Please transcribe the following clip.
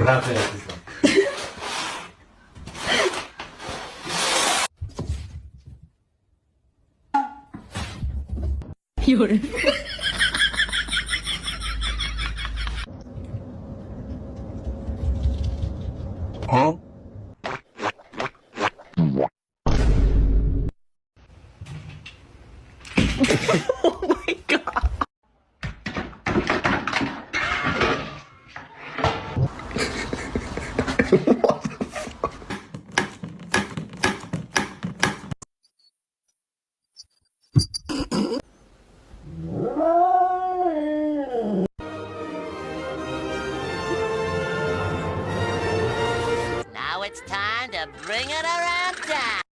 Wracaj jak już tam. Oh my god. Now it's time to bring it around town.